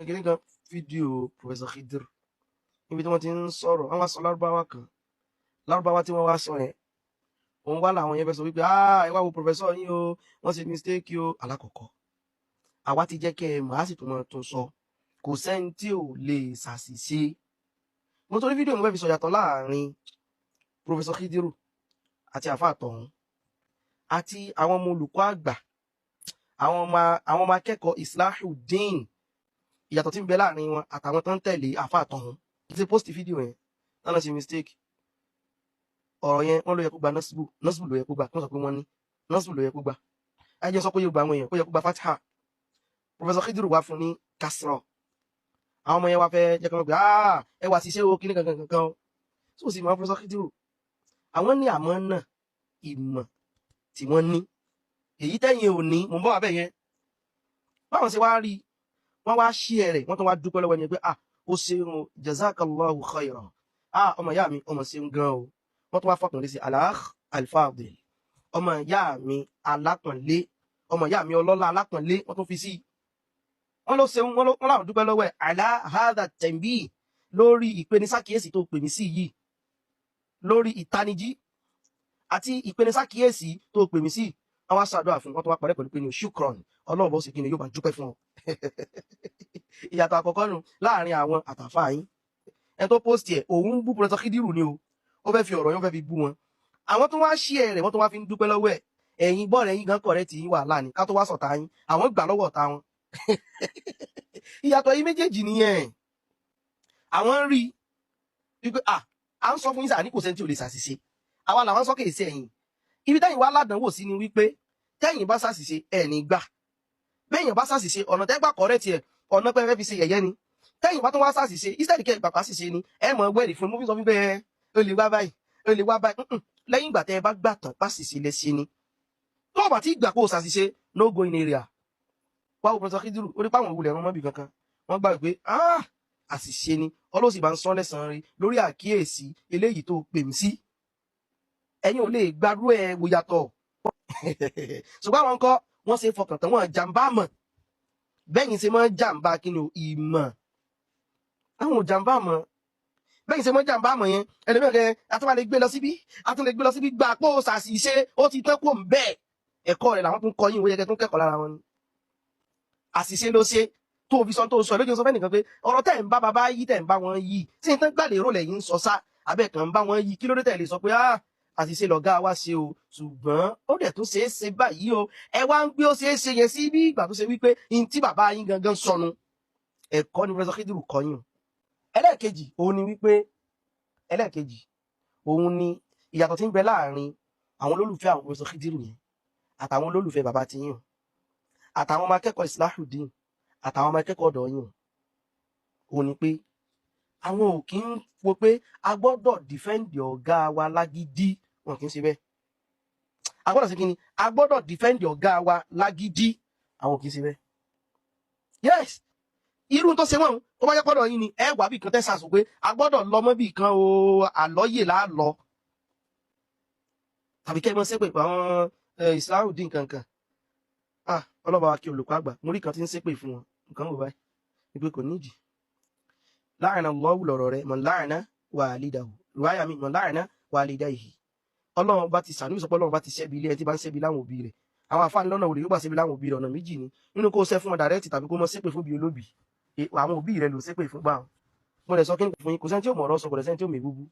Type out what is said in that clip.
gini kan fídíò Professor Khidir níbi tí wọ́n ti ń sọ̀rọ̀ àwọn aṣọ lárúbáwá kan lárúbáwá tí wọ́n wá sọ yẹn òun wá làwọn yẹn fẹ́ sọ wípé ẹ wá wo professor yín o wọ́n ṣe mistake o alákọ̀ọ́kọ́ àwa ti jẹ́ kẹ́ ẹ mọ̀ á sì tún mọ̀ tún sọ kò sẹ́ni tí ò lè ṣàṣìṣe mo torí fídíò mo fẹ́ fi sọ yàtọ̀ láàrin Professor Khidir àti àfáà tọ̀hún àti àwọn ọmọ olùkọ́ àgbà àwọn ọmọ akẹ́kọ̀ọ́ Islahuddin ìyàtọ̀ tí ń bẹ láàrin wọn àtàwọn tó ń tẹ̀lé àfáà tọ̀hún ti post fídíò yẹn tánà ṣe mistake ọ̀rọ̀ yẹn wọ́n ló yẹ kó gba nọ́sibù ló yẹ kó gba wọ́n sọ pé wọ́n ní nọ́sibù ló yẹ kó gba ayé sọ pé yóò gba àwọn èèyàn kó yẹ kó gba fatiha Professor Khidir wá fún ní kasra àwọn ọmọ yẹn wá fẹ́ jẹ́ kí wọ́n gbé ẹ wá ṣiṣẹ́ o kíní kankan kankan o tí ó sì máa Professor Khidir àwọn ní àmọ́ náà ìmọ̀ tí wọ́n ní èyí tẹ́yìn ò ní mò ń bọ́ abẹ́ yẹn báwọn ṣe wá rí wọ́n wá ṣí ẹ rẹ̀ wọ́n tún wá dúpẹ́ lọ́wọ́ ẹni pé ó ṣeun jazakallahu khairan ọmọ ìyá mi ọmọ ṣeun gan o wọ́n tún wá fọkàn lé sí al-akh al-fadil ọmọ ìyá mi alápọ̀nlé ọmọ ìyá mi ọlọ́lá alápọ̀nlé wọ́n tún fi sí wọ́n ló ṣeun wọ́n láwọn dúpẹ́ lọ́wọ́ ẹ̀ ala hadha tanbih lórí ìpenisákìyèsí tó pè mí sí yìí lórí ìtanijí àti ìpenisákìyèsí tó pè mí sí àwọn aṣáàdúrà fún wọn tó wá parẹ́ pẹ̀lú pé ní shukran ọlọ́run bọ́ sí kí ni yóò bá dúpẹ́ fún ọ ìyàtọ̀ àkọ́kọ́ nù láàrin àwọn àtàfà yín ẹ tó post ẹ̀ òun bú Professor Khidir ni o ó fẹ́ fi ọ̀rọ̀ yẹn fẹ́ fi bú wọn àwọn tó wá ṣí ẹ rẹ̀ wọ́n tó wá fi ń dúpẹ́ lọ́wọ́ ẹ̀ ẹ̀yin bọ́ọ̀rẹ̀ yín gan kọ̀rẹ́ tí yín wà láàní ká tó wá sọ̀tá yín àwọn gbà lọ́wọ́ ọ̀tá wọn ìyàtọ̀ yín méjèèjì nìyẹn àwọn ń rí wípé à ń sọ fún yín sáà ní kò sẹ́ni tí ò lè ṣàṣìṣe àwa làwọn sọ kèé sí ẹ̀yìn ibi tẹ́yìn wá ládàánwò sí ni wípé tẹ́yìn bá ṣàṣìṣe ẹ̀ ní gbà bẹ́yìn bá ṣàṣìṣe ọ̀nà tẹ́gbà kọ̀rẹ́ tiẹ̀ ọ̀nà pẹ́ẹ́fẹ́ fi ṣe yẹ̀yẹ́ ni tẹ́yìn bá tún wá ṣàṣìṣe instead kẹ́ ìgbà ṣàṣìṣe ni ẹ mọ̀ wẹ́rì fún mú fi sọ fún bẹ́ẹ̀ ó lè wá báyìí ó lè wá báyìí lẹ́yìn ìgbà tẹ́ ẹ bá gbà tán ṣàṣìṣe lẹ ṣe ni tó bá ti gbà kó o ṣàṣìṣe no go in area wá wo Professor Khidir ó ní páwọn òwúlẹ̀ ẹ̀rọ mọ́bì kankan wọ́n gbà pé àṣìṣe ni ọlọ́sì bá ń sán lẹ́sàn-án rí lórí àkíyèsí eléyìí tó pè mí sí ẹ̀yin ò lè gbárù ẹ̀ wò yàtọ̀ ṣùgbọ́n àwọn nǹkan wọ́n ṣe fọkàn tán wọ́n jàǹbá mọ̀ bẹ́yìn ṣe máa ń jàǹbá kí ni ìmọ̀ àwọn ò jàǹbá mọ̀ bẹ́yìn ṣe máa ń jàǹbá mọ̀ yẹn ẹlẹ́mẹ̀rẹ̀ àtúwà lè gbé lọ síbí gbà pé ó ṣàṣìṣe ó ti tán kó ń bẹ́ẹ̀ ẹ̀kọ́ rẹ̀ làwọn tún kọ yín ìwé yẹkẹ tún kẹ́kọ̀ọ́ lára wọn ni àṣìṣe ló ṣe tó fi sọ tó sọ lójú sọ fẹ́ nìkan pé ọ̀rọ̀ tẹ̀ ń bá bàbá yí tẹ̀ ń bá wọn yí tí n tán gbàlérò lẹ́yìn ń sọ sá abẹ́ẹ̀kan ń bá wọn yí kí ló dé tẹ̀ lè sọ pé àṣìṣe lọ̀gá wa ṣe o ṣùgbọ́n ó dẹ̀ tún ṣeé ṣe báyìí o ẹ wá ń gbé ó ṣeé ṣe yẹn sí bí ìgbà tó ṣe wípé in tí bàbá yín gangan sọnù ẹ̀kọ́ ni Professor Khidir kọyìn ẹlẹ́ẹ̀kejì òun ni ìyàtọ̀ tí ń bẹ láàrin àwọn olólùfẹ́ àwọn Professor Khidir yẹn àtàwọn olólùfẹ́ bàbá ti yín àtàwọn ọmọ akẹ́kọ̀ọ́ Islahuddin àtàwọn ọmọ akẹ́kọ̀ọ́ ọ̀dọ̀ yín òun ni pé àwọn ò kí ń wo pé a gbọ́dọ̀ defend ọ̀gá wa lágídí wọn kì í ṣe bẹ́ẹ̀ a gbọ́dọ̀ ṣe kí ni a gbọ́dọ̀ defend ọ̀gá wa lágídí àwọn kì í ṣe bẹ́ẹ̀ yes irú tó ṣe wọ́n tó bá jẹ́ pọ́dọ̀ yín ni ẹ wà bí kan tẹ́sà sọ pé a gbọ́dọ̀ lọ mọ́ bí kan o àlọ́yè láàlọ́ tàbí kẹ́ ẹ mọ́ ṣépè pé àwọn Islahuddin kankan ọlọ́ba wa kí olùkọ́ àgbà mo rí kan tí ń ṣépè fún wọn nǹkan wò báyìí wípé kò nídìí láàrin Allahu lọ̀rọ̀ rẹ̀ mọ̀ láàrin walidahu ìwáyà mi mọ̀ láàrin walidayhi ọlọ́run bá ti sàánú ìsọpọ̀ ọlọ́run bá ti ṣẹ́bi ilé ẹ tí bá ń ṣẹ́bi láwọn òbí rẹ̀ àwọn àfáàní lọ́nà òde yóò bá ṣẹ́bi láwọn òbí rẹ̀ ọ̀nà méjì ni nínú kó ṣẹ́ fún wọn dàrẹ́tì tàbí kó mọ ṣépè fún bí olóbì àwọn òbí rẹ̀ ló ṣépè fún gbà wọn mo rẹ̀ sọ kí n fún yín kò sẹ́ni tí ò mọ̀ ọ̀rọ̀ sọ kò rẹ̀ sẹ́ni tí ò mọ̀ ebúbú